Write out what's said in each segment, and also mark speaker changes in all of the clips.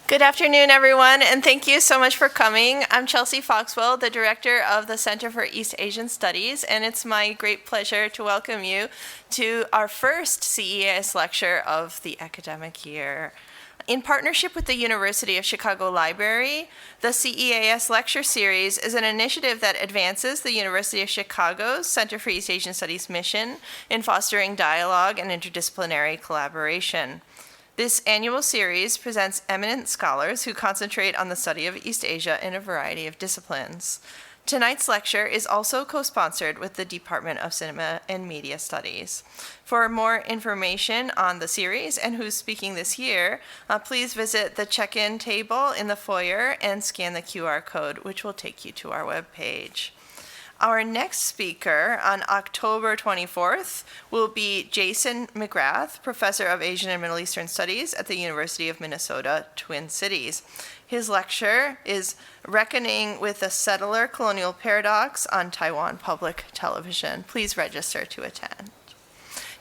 Speaker 1: Good afternoon, everyone, and thank you so much for coming. I'm Chelsea Foxwell, the director of the Center for East Asian Studies, and it's my great pleasure to welcome you to our first CEAS lecture of the academic year. In partnership with the University of Chicago Library, the CEAS Lecture Series is an initiative that advances the University of Chicago's Center for East Asian Studies mission in fostering dialogue and interdisciplinary collaboration. This annual series presents eminent scholars who concentrate on the study of East Asia in a variety of disciplines. Tonight's lecture is also co-sponsored with the Department of Cinema and Media Studies. For more information on the series and who's speaking this year, please visit the check-in table in the foyer and scan the QR code, which will take you to our webpage. Our next speaker on October 24th will be Jason McGrath, Professor of Asian and Middle Eastern Studies at the University of Minnesota, Twin Cities. His lecture is Reckoning with the Settler Colonial Paradox on Taiwan Public Television. Please register to attend.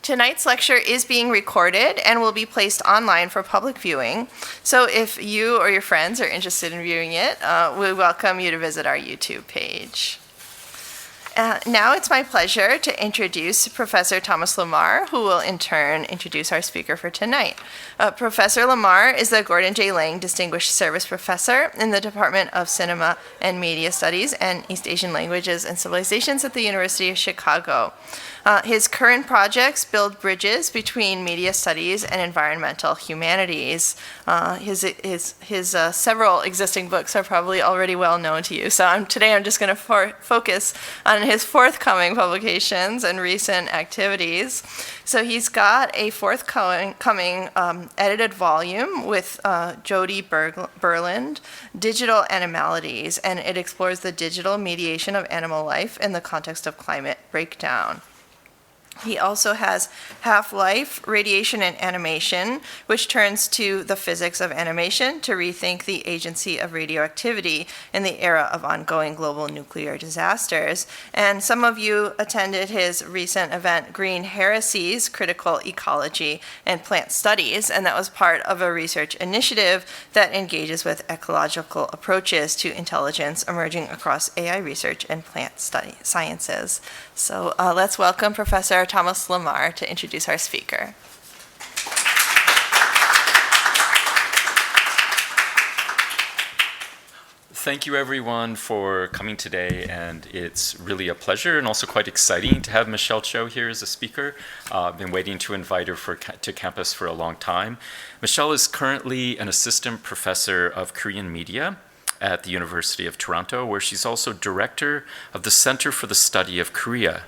Speaker 1: Tonight's lecture is being recorded and will be placed online for public viewing. So if you or your friends are interested in viewing it, we welcome you to visit our YouTube page. Now it's my pleasure to introduce Professor Thomas Lamar, who will in turn introduce our speaker for tonight. Professor Lamar is the Gordon J. Lang Distinguished Service Professor in the Department of Cinema and Media Studies and East Asian Languages and Civilizations at the University of Chicago. His current projects build bridges between media studies and environmental humanities. His several existing books are probably already well known to you, so today I'm just going to focus on his forthcoming publications and recent activities. So he's got a forthcoming edited volume with Jody Berland, Digital Animalities, and it explores the digital mediation of animal life in the context of climate breakdown. He also has Half-Life, Radiation and Animation, which turns to the physics of animation to rethink the agency of radioactivity in the era of ongoing global nuclear disasters. And some of you attended his recent event, Green Heresies, Critical Ecology and Plant Studies, and that was part of a research initiative that engages with ecological approaches to intelligence emerging across AI research and plant study sciences. So let's welcome Professor Thomas Lamar to introduce our speaker.
Speaker 2: Thank you everyone for coming today, and it's really a pleasure and also quite exciting to have Michelle Cho here as a speaker. I've been waiting to invite her to campus for a long time. Michelle is currently an assistant professor of Korean media at the University of Toronto, where she's also director of the Center for the Study of Korea.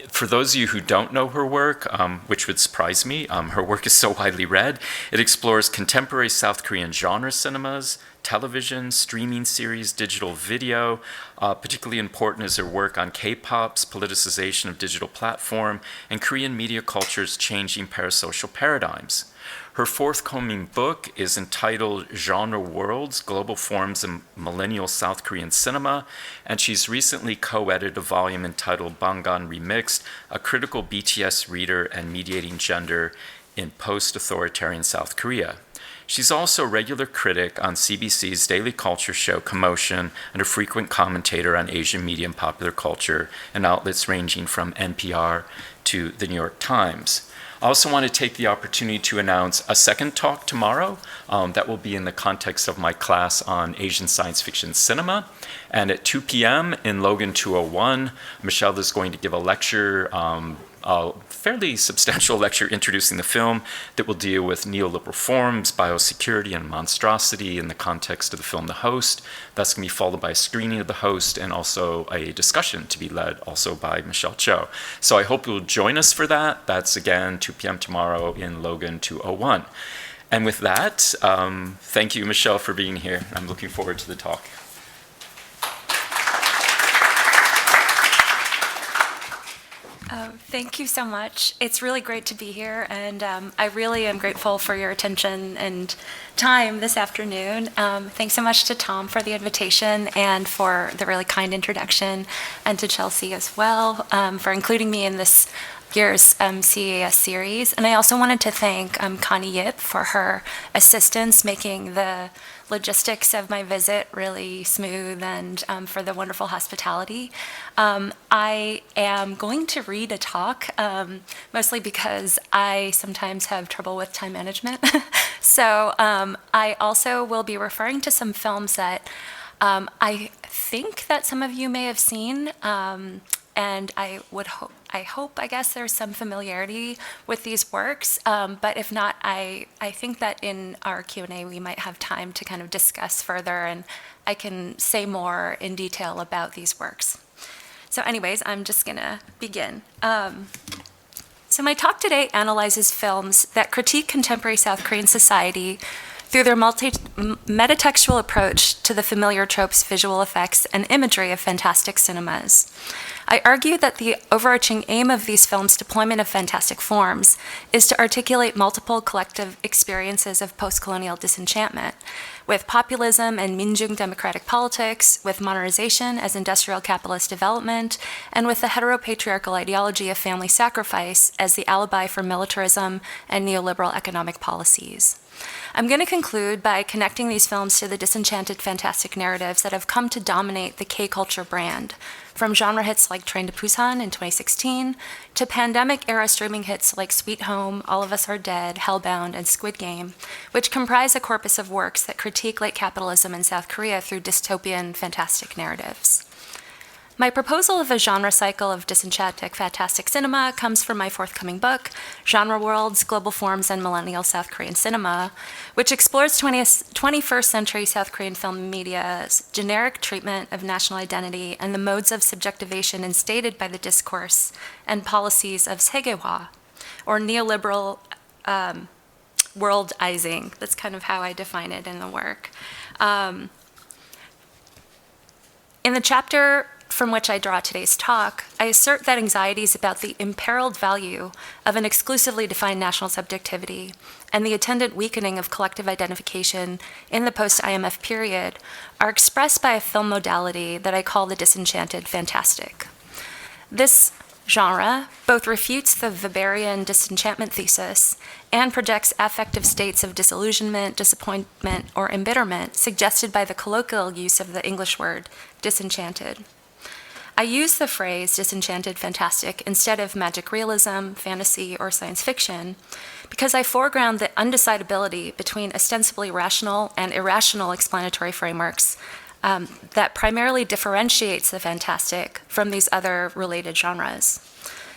Speaker 2: For those of you who don't know her work, which would surprise me, her work is so widely read. It explores contemporary South Korean genre cinemas, television, streaming series, digital video. Particularly important is her work on K-pop's politicization of digital platform and Korean media culture's changing parasocial paradigms. Her forthcoming book is entitled Genre Worlds, Global Forms in Millennial South Korean Cinema, and she's recently co-edited a volume entitled Bangan Remixed, A Critical BTS Reader and Mediating Gender in Post-Authoritarian South Korea. She's also a regular critic on CBC's daily culture show Commotion and a frequent commentator on Asian media and popular culture and outlets ranging from NPR to the New York Times. I also want to take the opportunity to announce a second talk tomorrow that will be in the context of my class on Asian science fiction cinema. And at 2 p.m. in Logan 201, Michelle is going to give a lecture, a fairly substantial lecture introducing the film that will deal with neoliberal forms, biosecurity, and monstrosity in the context of the film The Host. That's going to be followed by a screening of The Host and also a discussion to be led also by Michelle Cho. So I hope you'll join us for that. That's again 2 p.m. tomorrow in Logan 201. And with that, thank you, Michelle, for being here. I'm looking forward to the talk.
Speaker 3: Thank you so much. It's really great to be here, and I really am grateful for your attention and time this afternoon. Thanks so much to Tom for the invitation and for the really kind introduction, and to Chelsea as well for including me in this year's CEAS series. And I also wanted to thank Connie Yip for her assistance making the logistics of my visit really smooth and for the wonderful hospitality. I am going to read a talk, mostly because I sometimes have trouble with time management. So I also will be referring to some films that I think that some of you may have seen, and I hope, I guess, there's some familiarity with these works, but if not, I think that in our Q&A we might have time to kind of discuss further, and I can say more in detail about these works. So anyways, I'm just gonna begin. So my talk today analyzes films that critique contemporary South Korean society through their metatextual approach to the familiar tropes, visual effects, and imagery of fantastic cinemas. I argue that the overarching aim of these films' deployment of fantastic forms is to articulate multiple collective experiences of post-colonial disenchantment, with populism and minjung democratic politics, with modernization as industrial capitalist development, and with the heteropatriarchal ideology of family sacrifice as the alibi for militarism and neoliberal economic policies. I'm going to conclude by connecting these films to the disenchanted fantastic narratives that have come to dominate the K-culture brand, from genre hits like Train to Busan in 2016, to pandemic-era streaming hits like Sweet Home, All of Us Are Dead, Hellbound, and Squid Game, which comprise a corpus of works that critique late capitalism in South Korea through dystopian fantastic narratives. My proposal of a genre cycle of disenchanted fantastic cinema comes from my forthcoming book, Genre Worlds, Global Forms, and Millennial South Korean Cinema, which explores 21st century South Korean film media's generic treatment of national identity and the modes of subjectivation instated by the discourse and policies of segewa, or neoliberal worldizing. That's kind of how I define it in the work. In the chapter from which I draw today's talk, I assert that anxieties about the imperiled value of an exclusively defined national subjectivity and the attendant weakening of collective identification in the post-IMF period are expressed by a film modality that I call the disenchanted fantastic. This genre both refutes the Weberian disenchantment thesis and projects affective states of disillusionment, disappointment, or embitterment suggested by the colloquial use of the English word disenchanted. I use the phrase disenchanted fantastic instead of magic realism, fantasy, or science fiction because I foreground the undecidability between ostensibly rational and irrational explanatory frameworks that primarily differentiates the fantastic from these other related genres.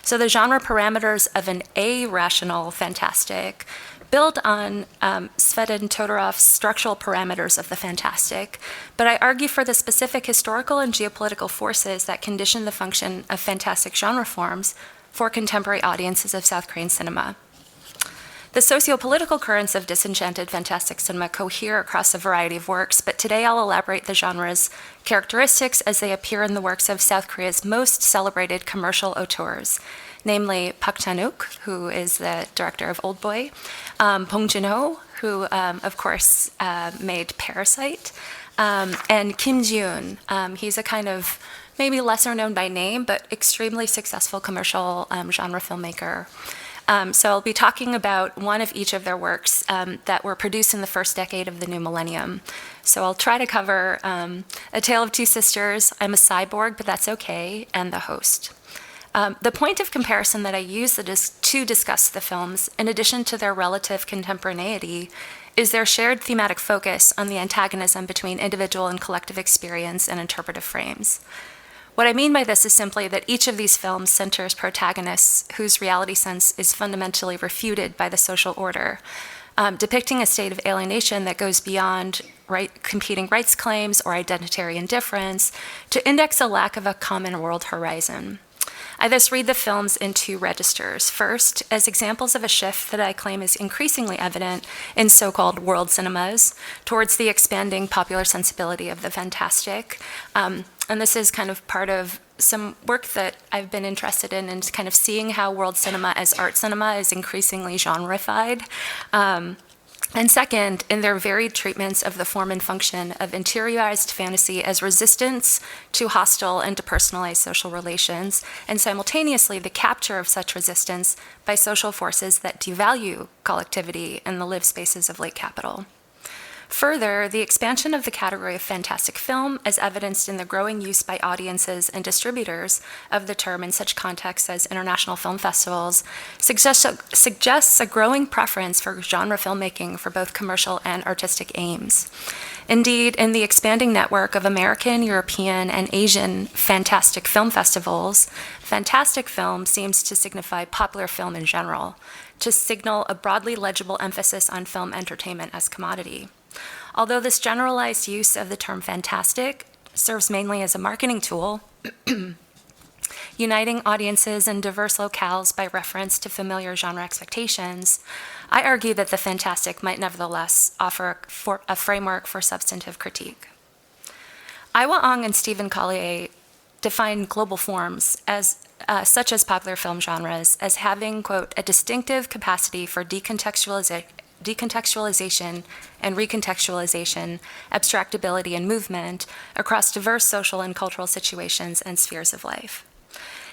Speaker 3: So the genre parameters of an a-rational fantastic build on Svetlana Todorov's structural parameters of the fantastic, but I argue for the specific historical and geopolitical forces that condition the function of fantastic genre forms for contemporary audiences of South Korean cinema. The socio-political currents of disenchanted fantastic cinema cohere across a variety of works, but today I'll elaborate the genre's characteristics as they appear in the works of South Korea's most celebrated commercial auteurs, namely Park Chan-wook, who is the director of Oldboy, Bong Joon-ho, who, of course, made Parasite, and Kim Ji-woon. He's a kind of maybe lesser known by name, but extremely successful commercial genre filmmaker. So I'll be talking about one of each of their works that were produced in the first decade of the new millennium. So I'll try to cover A Tale of Two Sisters, I'm a Cyborg, but that's okay, and The Host. The point of comparison that I use to discuss the films, in addition to their relative contemporaneity, is their shared thematic focus on the antagonism between individual and collective experience and interpretive frames. What I mean by this is simply that each of these films centers protagonists whose reality sense is fundamentally refuted by the social order, depicting a state of alienation that goes beyond competing rights claims or identitary indifference to index a lack of a common world horizon. I thus read the films in two registers. First, as examples of a shift that I claim is increasingly evident in so-called world cinemas towards the expanding popular sensibility of the fantastic. And this is kind of part of some work that I've been interested in and kind of seeing how world cinema as art cinema is increasingly genreified. And second, in their varied treatments of the form and function of interiorized fantasy as resistance to hostile and depersonalized social relations, and simultaneously the capture of such resistance by social forces that devalue collectivity in the lived spaces of late capital. Further, the expansion of the category of fantastic film, as evidenced in the growing use by audiences and distributors of the term in such contexts as international film festivals, suggests a growing preference for genre filmmaking for both commercial and artistic aims. Indeed, in the expanding network of American, European, and Asian fantastic film festivals, fantastic film seems to signify popular film in general, to signal a broadly legible emphasis on film entertainment as commodity. Although this generalized use of the term fantastic serves mainly as a marketing tool, uniting audiences in diverse locales by reference to familiar genre expectations, I argue that the fantastic might nevertheless offer a framework for substantive critique. Iwa Ong and Stephen Collier define global forms as such as popular film genres as having, quote, a distinctive capacity for decontextualization and recontextualization, abstractability, and movement across diverse social and cultural situations and spheres of life.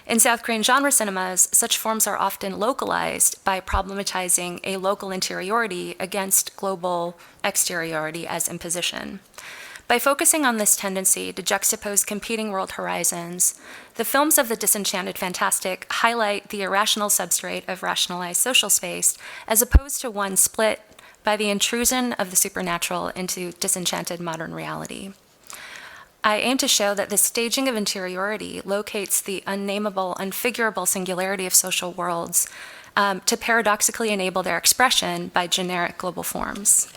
Speaker 3: In South Korean genre cinemas, such forms are often localized by problematizing a local interiority against global exteriority as imposition. By focusing on this tendency to juxtapose competing world horizons, the films of the Disenchanted Fantastic highlight the irrational substrate of rationalized social space as opposed to one split by the intrusion of the supernatural into disenchanted modern reality. I aim to show that the staging of interiority locates the unnameable, unfigurable singularity of social worlds to paradoxically enable their expression by generic global forms.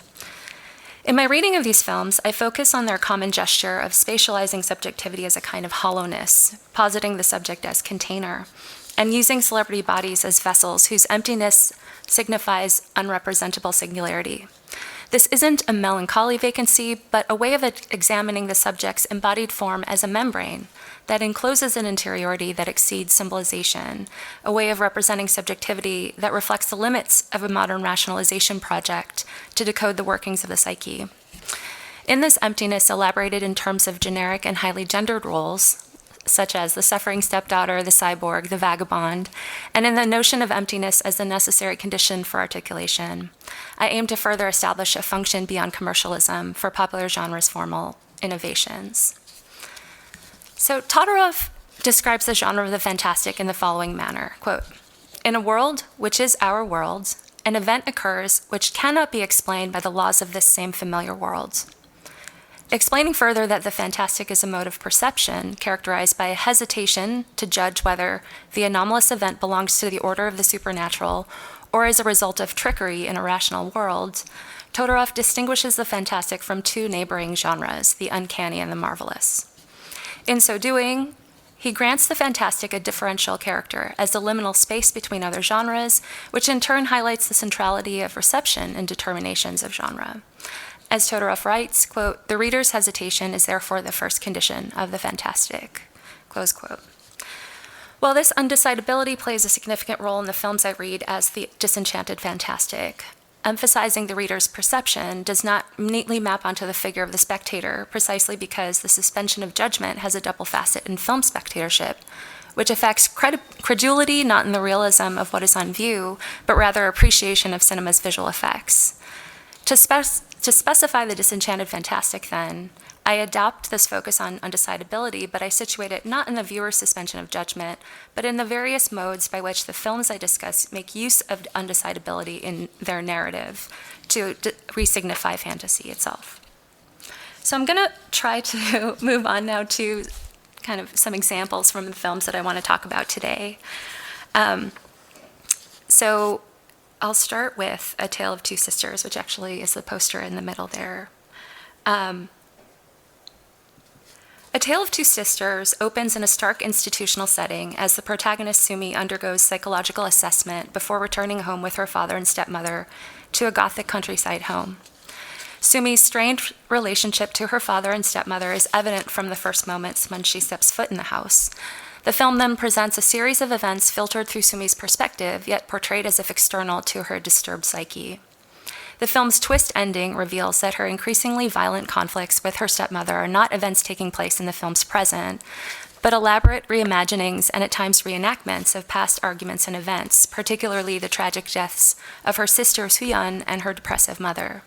Speaker 3: In my reading of these films, I focus on their common gesture of spatializing subjectivity as a kind of hollowness, positing the subject as container, and using celebrity bodies as vessels whose emptiness signifies unrepresentable singularity. This isn't a melancholy vacancy, but a way of examining the subject's embodied form as a membrane that encloses an interiority that exceeds symbolization, a way of representing subjectivity that reflects the limits of a modern rationalization project to decode the workings of the psyche. In this emptiness elaborated in terms of generic and highly gendered roles, such as the suffering stepdaughter, the cyborg, the vagabond, and in the notion of emptiness as the necessary condition for articulation, I aim to further establish a function beyond commercialism for popular genres' formal innovations. So Todorov describes the genre of the fantastic in the following manner, quote, in a world which is our world, an event occurs which cannot be explained by the laws of this same familiar world. Explaining further that the fantastic is a mode of perception characterized by a hesitation to judge whether the anomalous event belongs to the order of the supernatural or is a result of trickery in a rational world, Todorov distinguishes the fantastic from two neighboring genres, the uncanny and the marvelous. In so doing, he grants the fantastic a differential character as the liminal space between other genres, which in turn highlights the centrality of reception in determinations of genre. As Todorov writes, quote, the reader's hesitation is therefore the first condition of the fantastic, close quote. While this undecidability plays a significant role in the films I read as the Disenchanted Fantastic, emphasizing the reader's perception does not neatly map onto the figure of the spectator precisely because the suspension of judgment has a double facet in film spectatorship, which affects credulity not in the realism of what is on view, but rather appreciation of cinema's visual effects. To specify the Disenchanted Fantastic, then, I adopt this focus on undecidability, but I situate it not in the viewer's suspension of judgment, but in the various modes by which the films I discuss make use of undecidability in their narrative to re-signify fantasy itself. So I'm going to try to move on now to kind of some examples from the films that I want to talk about today. So I'll start with A Tale of Two Sisters, which actually is the poster in the middle there. A Tale of Two Sisters opens in a stark institutional setting as the protagonist Sumi undergoes psychological assessment before returning home with her father and stepmother to a Gothic countryside home. Sumi's strained relationship to her father and stepmother is evident from the first moments when she steps foot in the house. The film then presents a series of events filtered through Sumi's perspective, yet portrayed as if external to her disturbed psyche. The film's twist ending reveals that her increasingly violent conflicts with her stepmother are not events taking place in the film's present, but elaborate reimaginings and at times reenactments of past arguments and events, particularly the tragic deaths of her sister Soo-yeon and her depressive mother.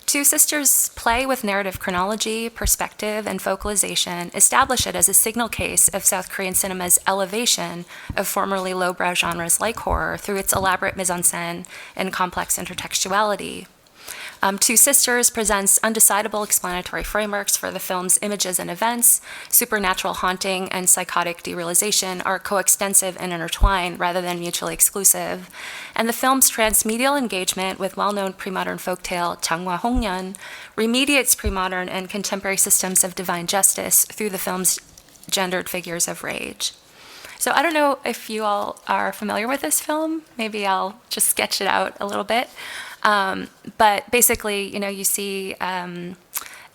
Speaker 3: Two Sisters play with narrative chronology, perspective, and focalization, establish it as a signal case of South Korean cinema's elevation of formerly lowbrow genres like horror through its elaborate mise-en-scène and complex intertextuality. Two Sisters presents undecidable explanatory frameworks for the film's images and events. Supernatural haunting and psychotic derealization are coextensive and intertwined rather than mutually exclusive. And the film's transmedial engagement with well-known pre-modern folktale Changwa Hongyeon remediates pre-modern and contemporary systems of divine justice through the film's gendered figures of rage. So I don't know if you all are familiar with this film. Maybe I'll just sketch it out a little bit. But basically, you see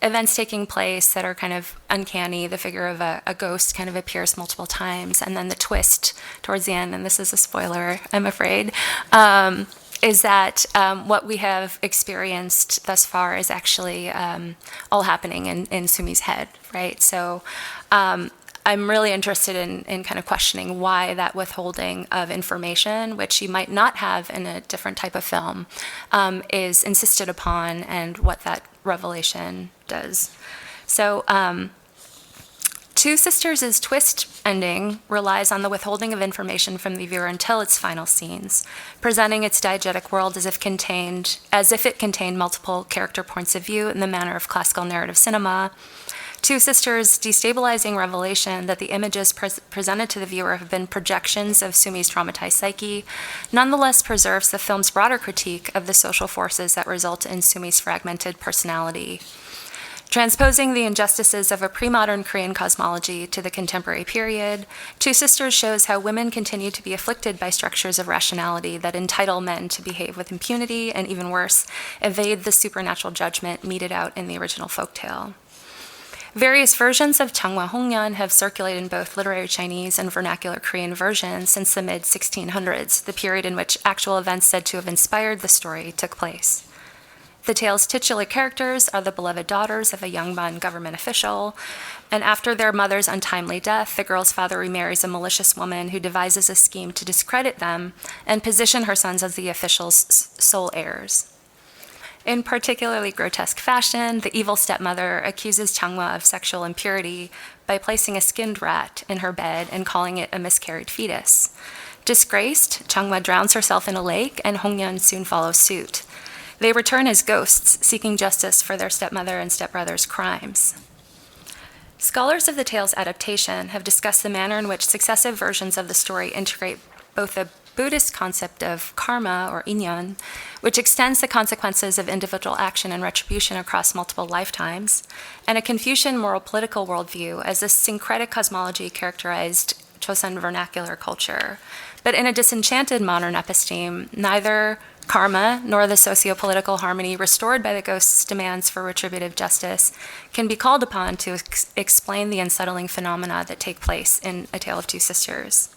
Speaker 3: events taking place that are kind of uncanny. The figure of a ghost kind of appears multiple times, and then the twist towards the end, and this is a spoiler, I'm afraid, is that what we have experienced thus far is actually all happening in Sumi's head, right? So I'm really interested in kind of questioning why that withholding of information, which you might not have in a different type of film, is insisted upon and what that revelation does. So Two Sisters' twist ending relies on the withholding of information from the viewer until its final scenes, presenting its diegetic world as if it contained multiple character points of view in the manner of classical narrative cinema. Two Sisters' destabilizing revelation that the images presented to the viewer have been projections of Sumi's traumatized psyche nonetheless preserves the film's broader critique of the social forces that result in Sumi's fragmented personality. Transposing the injustices of a pre-modern Korean cosmology to the contemporary period, Two Sisters shows how women continue to be afflicted by structures of rationality that entitle men to behave with impunity and, even worse, evade the supernatural judgment meted out in the original folktale. Various versions of Changwa Hongyeon have circulated in both literary Chinese and vernacular Korean versions since the mid-1600s, the period in which actual events said to have inspired the story took place. The tale's titular characters are the beloved daughters of a Yangban government official, and after their mother's untimely death, the girl's father remarries a malicious woman who devises a scheme to discredit them and position her sons as the official's sole heirs. In particularly grotesque fashion, the evil stepmother accuses Changwa of sexual impurity by placing a skinned rat in her bed and calling it a miscarried fetus. Disgraced, Changwa drowns herself in a lake, and Hongyeon soon follows suit. They return as ghosts, seeking justice for their stepmother and stepbrother's crimes. Scholars of the tale's adaptation have discussed the manner in which successive versions of the story integrate both the Buddhist concept of karma, or inyan, which extends the consequences of individual action and retribution across multiple lifetimes, and a Confucian moral-political worldview as a syncretic cosmology characterized Chosun vernacular culture. But in a disenchanted modern episteme, neither karma nor the socio-political harmony restored by the ghost's demands for retributive justice can be called upon to explain the unsettling phenomena that take place in A Tale of Two Sisters.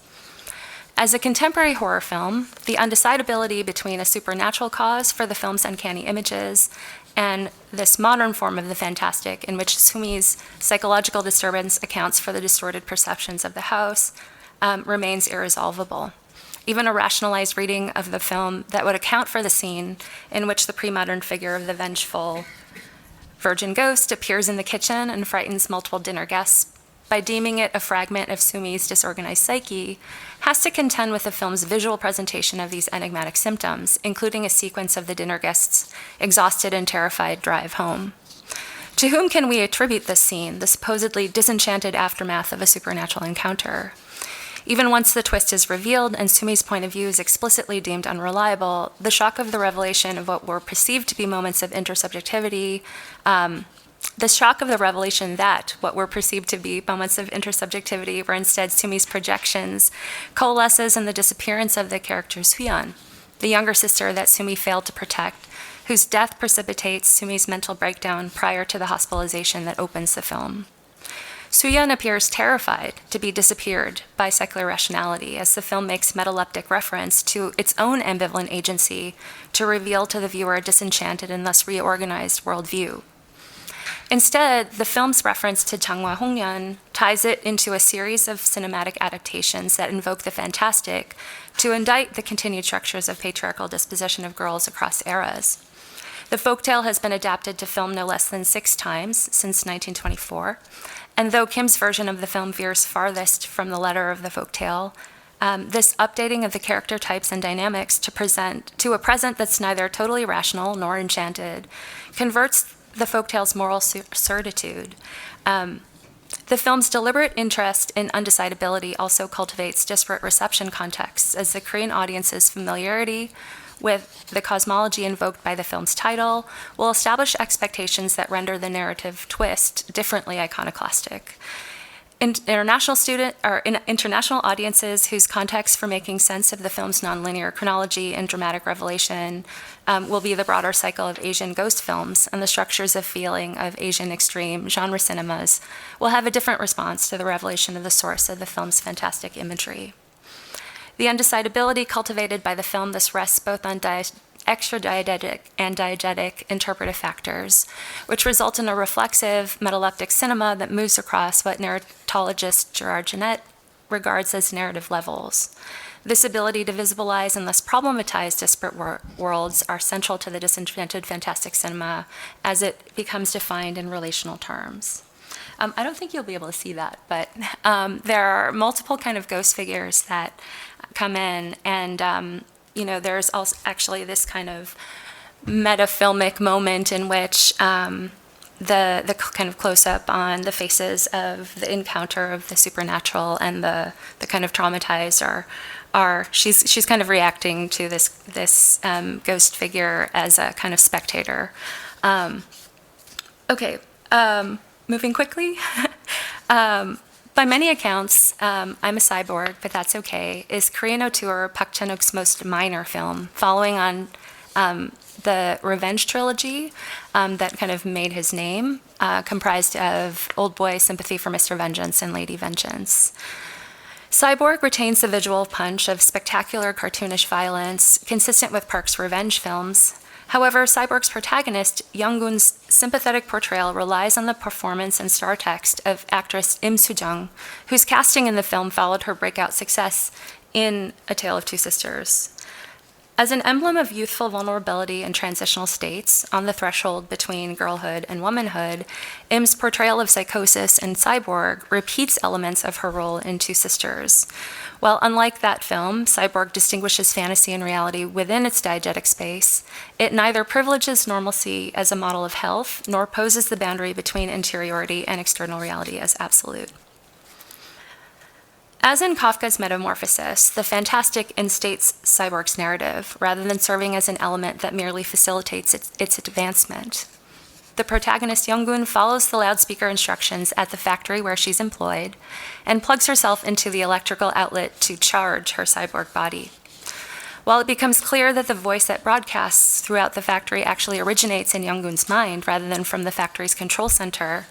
Speaker 3: As a contemporary horror film, the undecidability between a supernatural cause for the film's uncanny images and this modern form of the fantastic in which Sumi's psychological disturbance accounts for the distorted perceptions of the house remains irresolvable. Even a rationalized reading of the film that would account for the scene in which the pre-modern figure of the vengeful virgin ghost appears in the kitchen and frightens multiple dinner guests by deeming it a fragment of Sumi's disorganized psyche, has to contend with the film's visual presentation of these enigmatic symptoms, including a sequence of the dinner guests' exhausted and terrified drive home. To whom can we attribute this scene, the supposedly disenchanted aftermath of a supernatural encounter? Even once the twist is revealed and Sumi's point of view is explicitly deemed unreliable, the shock of the revelation of what were perceived to be moments of intersubjectivity, the shock of the revelation that what were perceived to be moments of intersubjectivity were instead Sumi's projections coalesces in the disappearance of the character Soo-yeon, the younger sister that Sumi failed to protect, whose death precipitates Sumi's mental breakdown prior to the hospitalization that opens the film. Soo-yeon appears terrified to be disappeared by secular rationality as the film makes metaleptic reference to its own ambivalent agency to reveal to the viewer a disenchanted and thus reorganized worldview. Instead, the film's reference to Changhwa Hongyeon ties it into a series of cinematic adaptations that invoke the fantastic to indict the continued structures of patriarchal disposition of girls across eras. The folktale has been adapted to film no less than 6 times since 1924, and though Kim's version of the film veers farthest from the letter of the folktale, this updating of the character types and dynamics to a present that's neither totally rational nor enchanted converts the folktale's moral certitude. The film's deliberate interest in undecidability also cultivates disparate reception contexts, as the Korean audience's familiarity with the cosmology invoked by the film's title will establish expectations that render the narrative twist differently iconoclastic. International audiences whose context for making sense of the film's nonlinear chronology and dramatic revelation will be the broader cycle of Asian ghost films and the structures of feeling of Asian extreme genre cinemas will have a different response to the revelation of the source of the film's fantastic imagery. The undecidability cultivated by the film thus rests both on extra-diegetic and diegetic interpretive factors, which result in a reflexive, metaleptic cinema that moves across what narratologist Gerard Genette regards as narrative levels. This ability to visibilize and thus problematize disparate worlds are central to the Disenchanted fantastic cinema as it becomes defined in relational terms. I don't think you'll be able to see that, but there are multiple kind of ghost figures that come in, and there's also actually this kind of meta-filmic moment in which the kind of close-up on the faces of the encounter of the supernatural and the kind of traumatized are she's kind of reacting to this ghost figure as a kind of spectator. Moving quickly. By many accounts, I'm a Cyborg, but that's okay, is Korean auteur Park Chan-wook's most minor film, following on the Revenge trilogy that kind of made his name, comprised of Old Boy, Sympathy for Mr. Vengeance, and Lady Vengeance. Cyborg retains the visual punch of spectacular cartoonish violence consistent with Park's revenge films. However, Cyborg's protagonist, Young-gun's sympathetic portrayal relies on the performance and star text of actress Im Soo-jung, whose casting in the film followed her breakout success in A Tale of Two Sisters. As an emblem of youthful vulnerability and transitional states on the threshold between girlhood and womanhood, Im's portrayal of psychosis in Cyborg repeats elements of her role in Two Sisters. While unlike that film, Cyborg distinguishes fantasy and reality within its diegetic space, it neither privileges normalcy as a model of health, nor poses the boundary between interiority and external reality as absolute. As in Kafka's Metamorphosis, the fantastic instates Cyborg's narrative, rather than serving as an element that merely facilitates its advancement. The protagonist Young-gun follows the loudspeaker instructions at the factory where she's employed and plugs herself into the electrical outlet to charge her cyborg body. While it becomes clear that the voice that broadcasts throughout the factory actually originates in Young-gun's mind rather than from the factory's control center,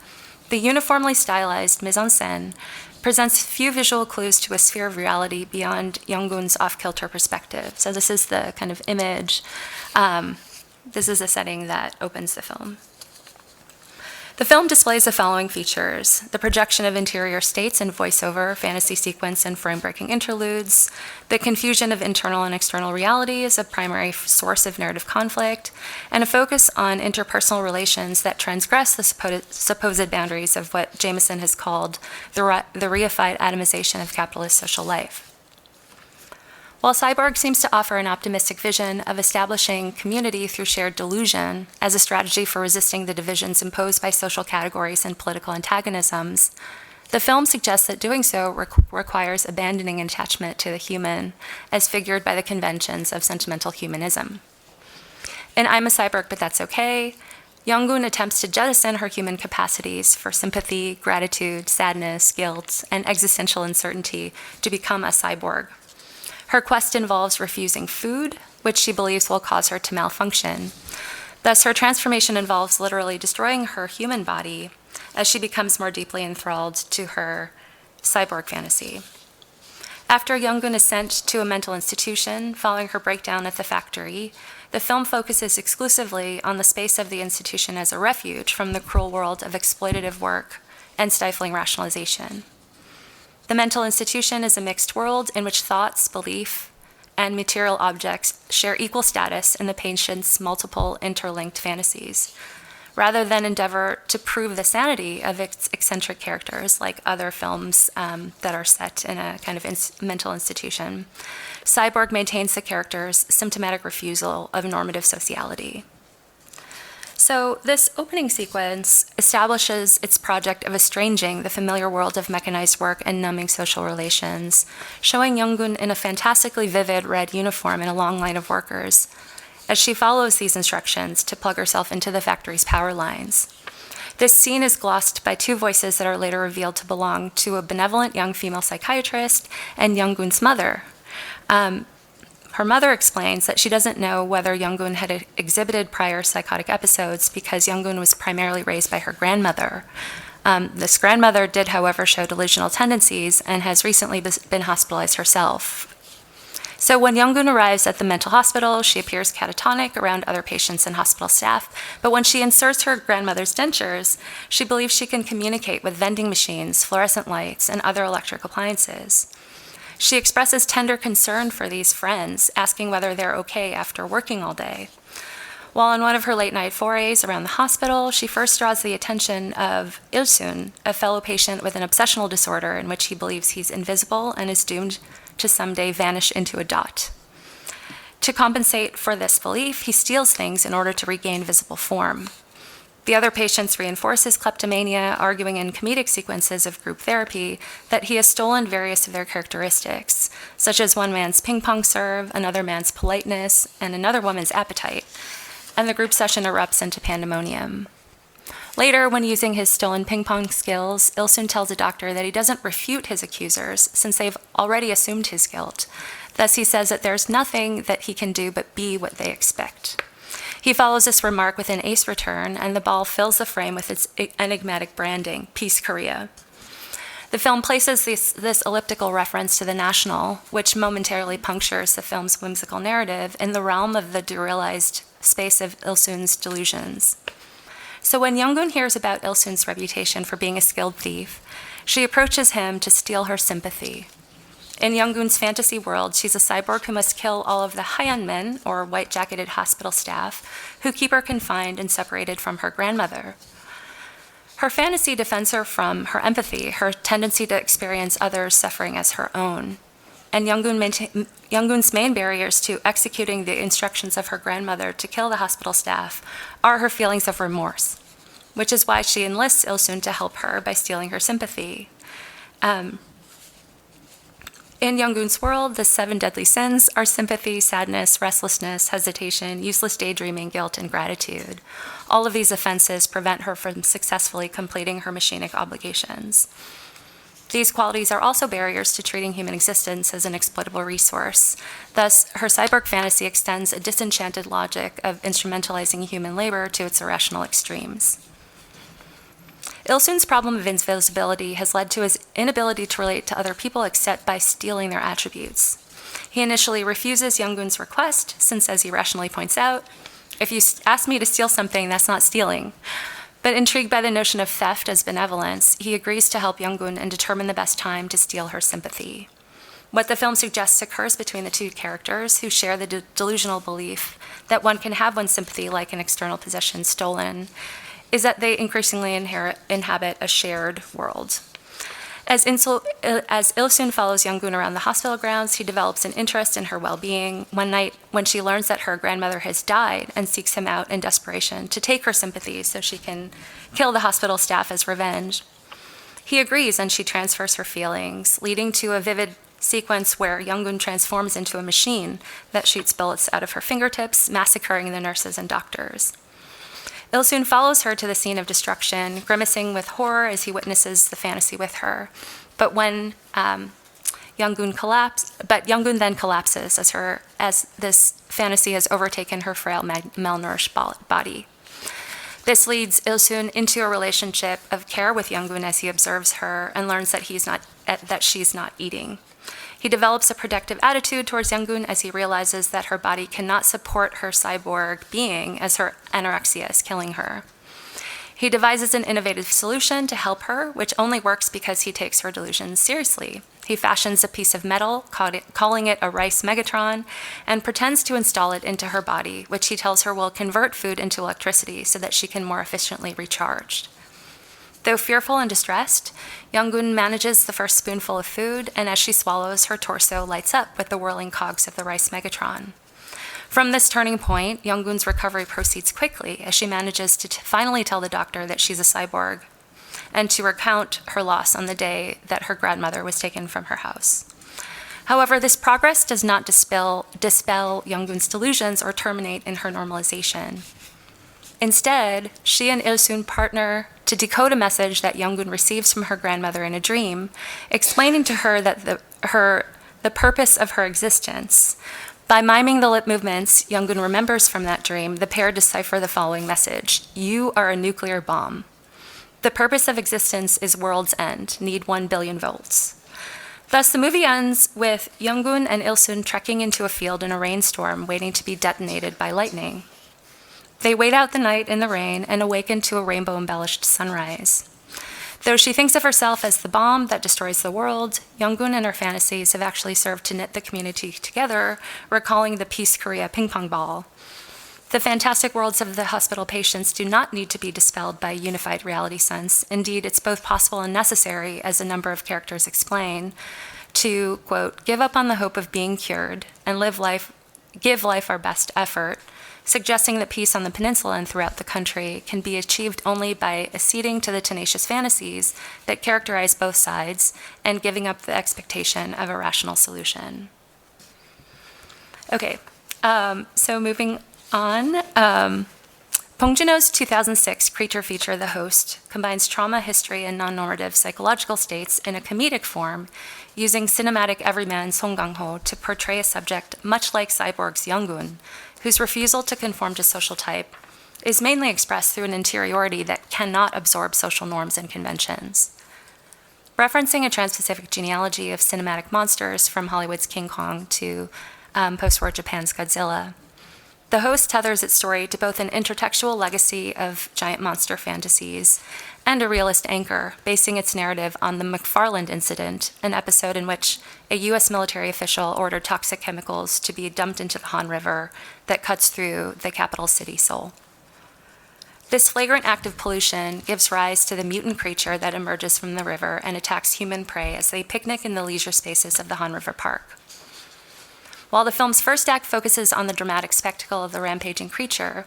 Speaker 3: the uniformly stylized mise-en-scène presents few visual clues to a sphere of reality beyond Young-gun's off-kilter perspective. So this is the kind of image. This is a setting that opens the film. The film displays the following features: the projection of interior states in voiceover, fantasy sequence, and frame-breaking interludes, the confusion of internal and external reality as a primary source of narrative conflict, and a focus on interpersonal relations that transgress the supposed boundaries of what Jameson has called the reified atomization of capitalist social life. While Cyborg seems to offer an optimistic vision of establishing community through shared delusion as a strategy for resisting the divisions imposed by social categories and political antagonisms, the film suggests that doing so requires abandoning attachment to the human as figured by the conventions of sentimental humanism. In I'm a Cyborg, but that's okay, Young-gun attempts to jettison her human capacities for sympathy, gratitude, sadness, guilt, and existential uncertainty to become a cyborg. Her quest involves refusing food, which she believes will cause her to malfunction. Thus, her transformation involves literally destroying her human body as she becomes more deeply enthralled to her cyborg fantasy. After Young-gun is sent to a mental institution following her breakdown at the factory, the film focuses exclusively on the space of the institution as a refuge from the cruel world of exploitative work and stifling rationalization. The mental institution is a mixed world in which thoughts, belief, and material objects share equal status in the patient's multiple interlinked fantasies, rather than endeavor to prove the sanity of its eccentric characters, like other films that are set in a kind of mental institution. Cyborg maintains the character's symptomatic refusal of normative sociality. So this opening sequence establishes its project of estranging the familiar world of mechanized work and numbing social relations, showing Young-gun in a fantastically vivid red uniform in a long line of workers, as she follows these instructions to plug herself into the factory's power lines. This scene is glossed by two voices that are later revealed to belong to a benevolent young female psychiatrist and Young-gun's mother. Her mother explains that she doesn't know whether Young-gun had exhibited prior psychotic episodes because Young-gun was primarily raised by her grandmother. This grandmother did, however, show delusional tendencies and has recently been hospitalized herself. So when Young-gun arrives at the mental hospital, she appears catatonic around other patients and hospital staff, but when she inserts her grandmother's dentures, she believes she can communicate with vending machines, fluorescent lights, and other electric appliances. She expresses tender concern for these friends, asking whether they're okay after working all day. While on one of her late-night forays around the hospital, she first draws the attention of Il-sun, a fellow patient with an obsessional disorder in which he believes he's invisible and is doomed to someday vanish into a dot. To compensate for this belief, he steals things in order to regain visible form. The other patients reinforce his kleptomania, arguing in comedic sequences of group therapy that he has stolen various of their characteristics, such as one man's ping pong serve, another man's politeness, and another woman's appetite, and the group session erupts into pandemonium. Later, when using his stolen ping pong skills, Il-sun tells a doctor that he doesn't refute his accusers since they've already assumed his guilt. Thus, he says that there's nothing that he can do but be what they expect. He follows this remark with an ace return, and the ball fills the frame with its enigmatic branding, Peace Korea. The film places this elliptical reference to the National, which momentarily punctures the film's whimsical narrative, in the realm of the derealized space of Il-sun's delusions. So when Young-gun hears about Il-sun's reputation for being a skilled thief, she approaches him to steal her sympathy. In Young-gun's fantasy world, she's a cyborg who must kill all of the Haeyeon men, or white-jacketed hospital staff, who keep her confined and separated from her grandmother. Her fantasy defends her from her empathy, her tendency to experience others' suffering as her own. And Young-gun's main barriers to executing the instructions of her grandmother to kill the hospital staff are her feelings of remorse, which is why she enlists Il-sun to help her by stealing her sympathy. In Young-gun's world, the 7 deadly sins are sympathy, sadness, restlessness, hesitation, useless daydreaming, guilt, and gratitude. All of these offenses prevent her from successfully completing her machinic obligations. These qualities are also barriers to treating human existence as an exploitable resource. Thus, her cyborg fantasy extends a disenchanted logic of instrumentalizing human labor to its irrational extremes. Il-sun's problem of invisibility has led to his inability to relate to other people except by stealing their attributes. He initially refuses Young-gun's request, since, as he rationally points out, if you ask me to steal something, that's not stealing. But intrigued by the notion of theft as benevolence, he agrees to help Young-gun and determine the best time to steal her sympathy. What the film suggests occurs between the two characters, who share the delusional belief that one can have one's sympathy like an external possession stolen, is that they increasingly inhabit a shared world. As Il-sun follows Young-gun around the hospital grounds, he develops an interest in her well-being. One night, when she learns that her grandmother has died and seeks him out in desperation to take her sympathy so she can kill the hospital staff as revenge, he agrees and she transfers her feelings, leading to a vivid sequence where Young-gun transforms into a machine that shoots bullets out of her fingertips, massacring the nurses and doctors. Il-sun follows her to the scene of destruction, grimacing with horror as he witnesses the fantasy with her. But when Young-gun then collapses as this fantasy has overtaken her frail, malnourished body. This leads Il-soon into a relationship of care with Young-gun as he observes her and learns that she's not eating. He develops a protective attitude towards Young-gun as he realizes that her body cannot support her cyborg being as her anorexia is killing her. He devises an innovative solution to help her, which only works because he takes her delusions seriously. He fashions a piece of metal, calling it a rice megatron, and pretends to install it into her body, which he tells her will convert food into electricity so that she can more efficiently recharge. Though fearful and distressed, Young-gun manages the first spoonful of food, and as she swallows, her torso lights up with the whirling cogs of the rice megatron. From this turning point, Young-gun's recovery proceeds quickly as she manages to finally tell the doctor that she's a cyborg and to recount her loss on the day that her grandmother was taken from her house. However, this progress does not dispel Young-gun's delusions or terminate in her normalization. Instead, she and Il-soon partner to decode a message that Young-gun receives from her grandmother in a dream, explaining to her that the purpose of her existence. By miming the lip movements Young-gun remembers from that dream, the pair decipher the following message: "You are a nuclear bomb. The purpose of existence is world's end. Need 1 billion volts." Thus, the movie ends with Young-gun and Il-soon trekking into a field in a rainstorm, waiting to be detonated by lightning. They wait out the night in the rain and awaken to a rainbow-embellished sunrise. Though she thinks of herself as the bomb that destroys the world, Young-gun and her fantasies have actually served to knit the community together, recalling the Peace Korea ping pong ball. The fantastic worlds of the hospital patients do not need to be dispelled by a unified reality sense. Indeed, it's both possible and necessary, as a number of characters explain, to, quote, give up on the hope of being cured and give life our best effort, suggesting that peace on the peninsula and throughout the country can be achieved only by acceding to the tenacious fantasies that characterize both sides and giving up the expectation of a rational solution. Okay, so moving on. Bong Joon-ho's 2006 creature feature, The Host, combines trauma, history, and non-normative psychological states in a comedic form, using cinematic everyman Song Kang-ho to portray a subject much like Cyborg's Young-gun, whose refusal to conform to social type is mainly expressed through an interiority that cannot absorb social norms and conventions. Referencing a trans-Pacific genealogy of cinematic monsters from Hollywood's King Kong to post-war Japan's Godzilla, The Host tethers its story to both an intertextual legacy of giant monster fantasies and a realist anchor, basing its narrative on the McFarland incident, an episode in which a U.S. military official ordered toxic chemicals to be dumped into the Han River that cuts through the capital city, Seoul. This flagrant act of pollution gives rise to the mutant creature that emerges from the river and attacks human prey as they picnic in the leisure spaces of the Han River Park. While the film's first act focuses on the dramatic spectacle of the rampaging creature,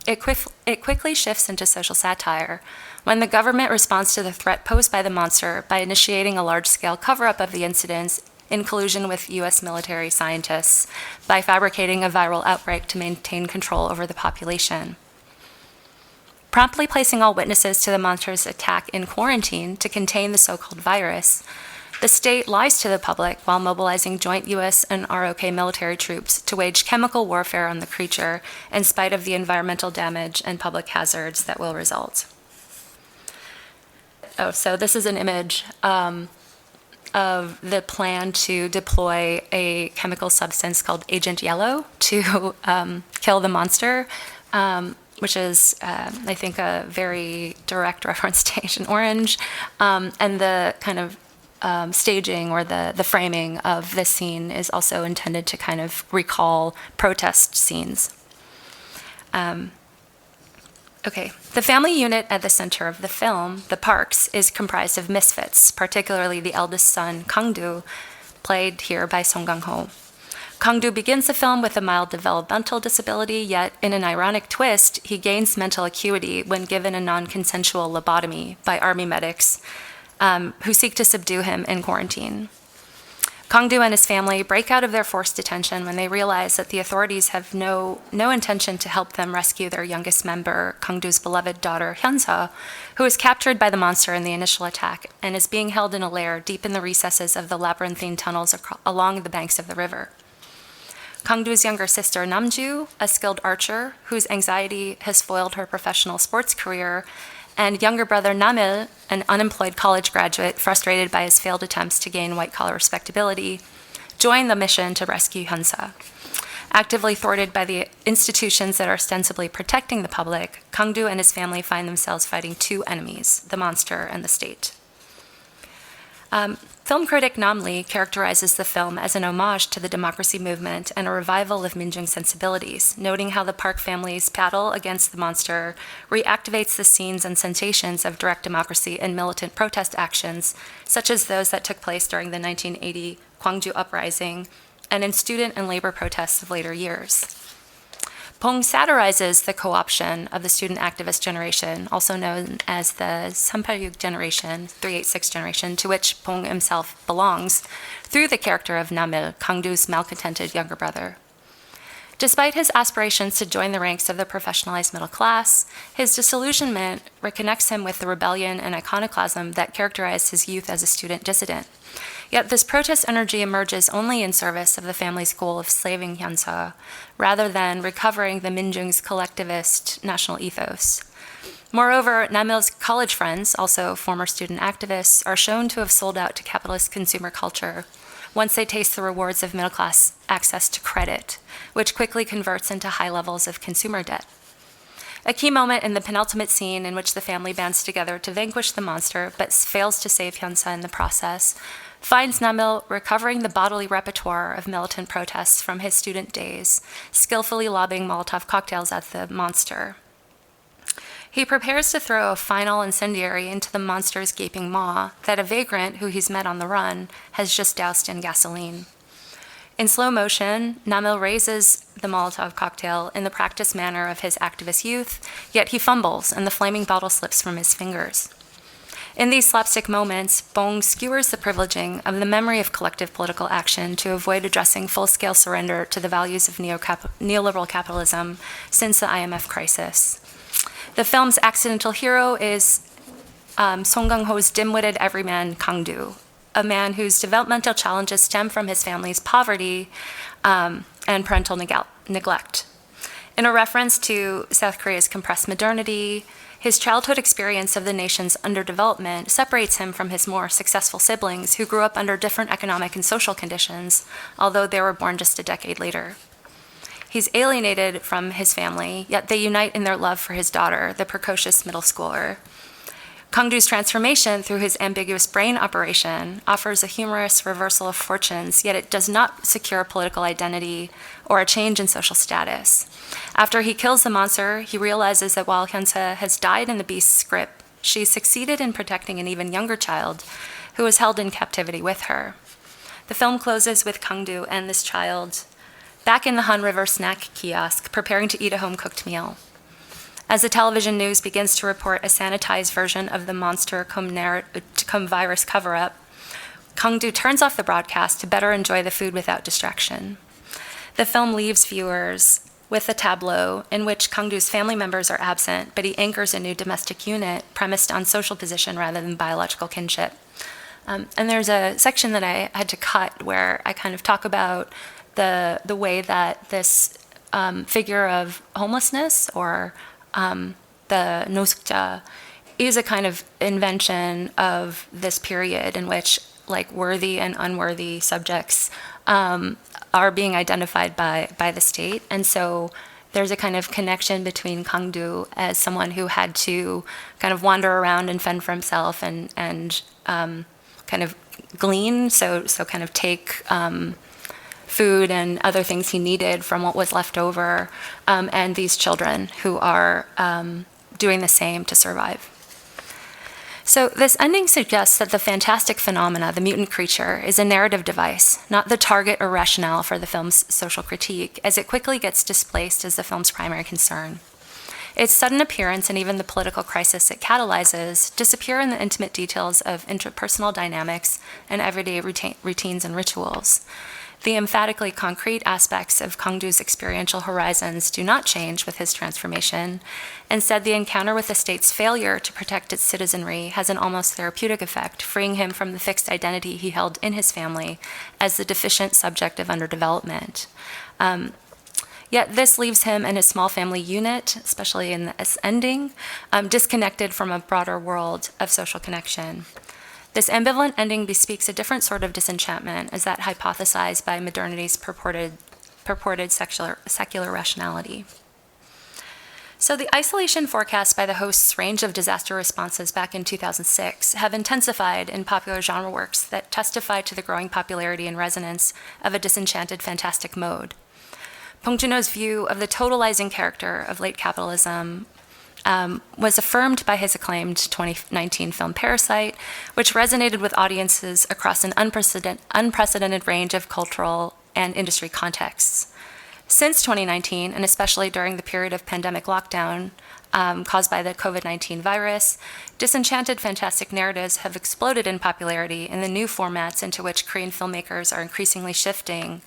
Speaker 3: it quickly shifts into social satire when the government responds to the threat posed by the monster by initiating a large-scale cover-up of the incidents in collusion with U.S. military scientists by fabricating a viral outbreak to maintain control over the population. Promptly placing all witnesses to the monster's attack in quarantine to contain the so-called virus, the state lies to the public while mobilizing joint U.S. and ROK military troops to wage chemical warfare on the creature in spite of the environmental damage and public hazards that will result. Oh, so this is an image of the plan to deploy a chemical substance called Agent Yellow to kill the monster, which is, I think, a very direct reference to Agent Orange, and the kind of staging or the framing of this scene is also intended to kind of recall protest scenes. Okay, the family unit at the center of the film, the Parks, is comprised of misfits, particularly the eldest son, Kang-do, played here by Song Kang-ho. Kang-do begins the film with a mild developmental disability, yet in an ironic twist, he gains mental acuity when given a non-consensual lobotomy by army medics who seek to subdue him in quarantine. Kang-do and his family break out of their forced detention when they realize that the authorities have no intention to help them rescue their youngest member, Kang-do's beloved daughter, Hyun-seo, who was captured by the monster in the initial attack and is being held in a lair deep in the recesses of the labyrinthine tunnels along the banks of the river. Kangdu's younger sister Namju, a skilled archer whose anxiety has foiled her professional sports career, and younger brother Namil, an unemployed college graduate frustrated by his failed attempts to gain white-collar respectability, join the mission to rescue Hyunsa. Actively thwarted by the institutions that are ostensibly protecting the public, Kangdu and his family find themselves fighting two enemies, the monster and the state. Film critic Nam Lee characterizes the film as an homage to the democracy movement and a revival of minjung sensibilities, noting how the Park family's battle against the monster reactivates the scenes and sensations of direct democracy and militant protest actions, such as those that took place during the 1980 Gwangju uprising and in student and labor protests of later years. Bong satirizes the co-option of the student activist generation, also known as the 386 generation, 386 generation, to which Bong himself belongs, through the character of Namil, Kangdu's malcontented younger brother. Despite his aspirations to join the ranks of the professionalized middle class, his disillusionment reconnects him with the rebellion and iconoclasm that characterized his youth as a student dissident. Yet this protest energy emerges only in service of the family's goal of slaving Hyunsa, rather than recovering the minjung's collectivist national ethos. Moreover, Namil's college friends, also former student activists, are shown to have sold out to capitalist consumer culture once they taste the rewards of middle-class access to credit, which quickly converts into high levels of consumer debt. A key moment in the penultimate scene in which the family bands together to vanquish the monster but fails to save Hyunsa in the process finds Namil recovering the bodily repertoire of militant protests from his student days, skillfully lobbing Molotov cocktails at the monster. He prepares to throw a final incendiary into the monster's gaping maw that a vagrant who he's met on the run has just doused in gasoline. In slow motion, Namil raises the Molotov cocktail in the practiced manner of his activist youth, yet he fumbles and the flaming bottle slips from his fingers. In these slapstick moments, Bong skewers the privileging of the memory of collective political action to avoid addressing full-scale surrender to the values of neoliberal capitalism since the IMF crisis. The film's accidental hero is Song Kang-ho's dim-witted everyman Kangdu, a man whose developmental challenges stem from his family's poverty and parental neglect. In a reference to South Korea's compressed modernity, his childhood experience of the nation's underdevelopment separates him from his more successful siblings who grew up under different economic and social conditions, although they were born just a decade later. He's alienated from his family, yet they unite in their love for his daughter, the precocious middle schooler. Kangdu's transformation through his ambiguous brain operation offers a humorous reversal of fortunes, yet it does not secure political identity or a change in social status. After he kills the monster, he realizes that while Hyunsa has died in the beast's grip, she succeeded in protecting an even younger child who was held in captivity with her. The film closes with Kangdu and this child back in the Han River snack kiosk, preparing to eat a home-cooked meal. As the television news begins to report a sanitized version of the monster cum virus cover-up, Kangdu turns off the broadcast to better enjoy the food without distraction. The film leaves viewers with a tableau in which Kangdu's family members are absent, but he anchors a new domestic unit premised on social position rather than biological kinship. And there's a section that I had to cut where I kind of talk about the way that this figure of homelessness or the nosukja is a kind of invention of this period in which like worthy and unworthy subjects are being identified by the state. And so there's a kind of connection between Kangdu as someone who had to kind of wander around and fend for himself and kind of glean, so kind of take food and other things he needed from what was left over, and these children who are doing the same to survive. So this ending suggests that the fantastic phenomena, the mutant creature, is a narrative device, not the target or rationale for the film's social critique, as it quickly gets displaced as the film's primary concern. Its sudden appearance and even the political crisis it catalyzes disappear in the intimate details of interpersonal dynamics and everyday routines and rituals. The emphatically concrete aspects of Kangdu's experiential horizons do not change with his transformation. Instead, the encounter with the state's failure to protect its citizenry has an almost therapeutic effect, freeing him from the fixed identity he held in his family as the deficient subject of underdevelopment. Yet this leaves him and his small family unit, especially in this ending, disconnected from a broader world of social connection. This ambivalent ending bespeaks a different sort of disenchantment as that hypothesized by modernity's purported secular rationality. So the isolation forecast by the host's range of disaster responses back in 2006 have intensified in popular genre works that testify to the growing popularity and resonance of a disenchanted fantastic mode. Bong Joon-ho's view of the totalizing character of late capitalism was affirmed by his acclaimed 2019 film Parasite, which resonated with audiences across an unprecedented range of cultural and industry contexts. Since 2019, and especially during the period of pandemic lockdown caused by the COVID-19 virus, disenchanted fantastic narratives have exploded in popularity in the new formats into which Korean filmmakers are increasingly shifting,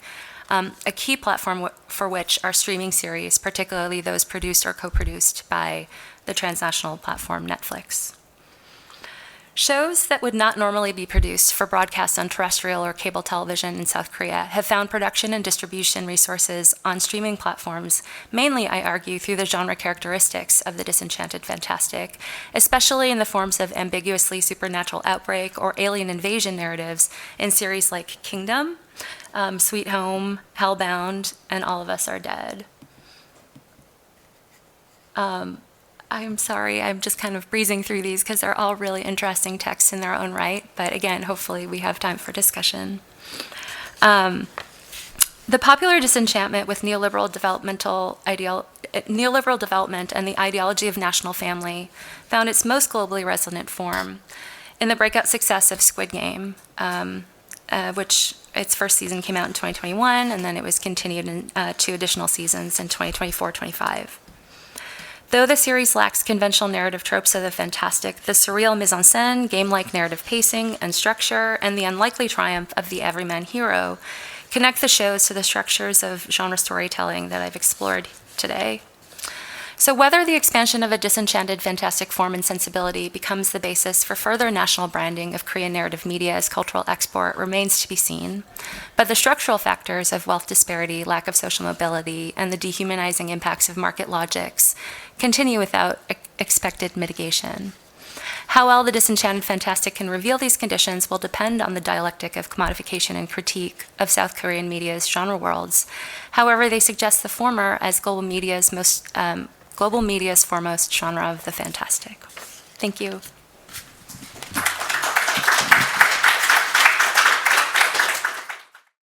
Speaker 3: a key platform for which are streaming series, particularly those produced or co-produced by the transnational platform Netflix. Shows that would not normally be produced for broadcast on terrestrial or cable television in South Korea have found production and distribution resources on streaming platforms, mainly, I argue, through the genre characteristics of the disenchanted fantastic, especially in the forms of ambiguously supernatural outbreak or alien invasion narratives in series like Kingdom, Sweet Home, Hellbound, and All of Us Are Dead. I'm sorry, I'm just kind of breezing through these because they're all really interesting texts in their own right. But again, hopefully we have time for discussion. The popular disenchantment with neoliberal development and the ideology of national family found its most globally resonant form in the breakout success of Squid Game, which its first season came out in 2021, and then it was continued in 2 additional seasons in 2024-25. Though the series lacks conventional narrative tropes of the fantastic, the surreal mise-en-scène, game-like narrative pacing and structure, and the unlikely triumph of the everyman hero connect the shows to the structures of genre storytelling that I've explored today. So whether the expansion of a disenchanted fantastic form and sensibility becomes the basis for further national branding of Korean narrative media as cultural export remains to be seen, but the structural factors of wealth disparity, lack of social mobility, and the dehumanizing impacts of market logics continue without expected mitigation. How well the disenchanted fantastic can reveal these conditions will depend on the dialectic of commodification and critique of South Korean media's genre worlds. However, they suggest the former as global media's foremost genre of the fantastic. Thank you.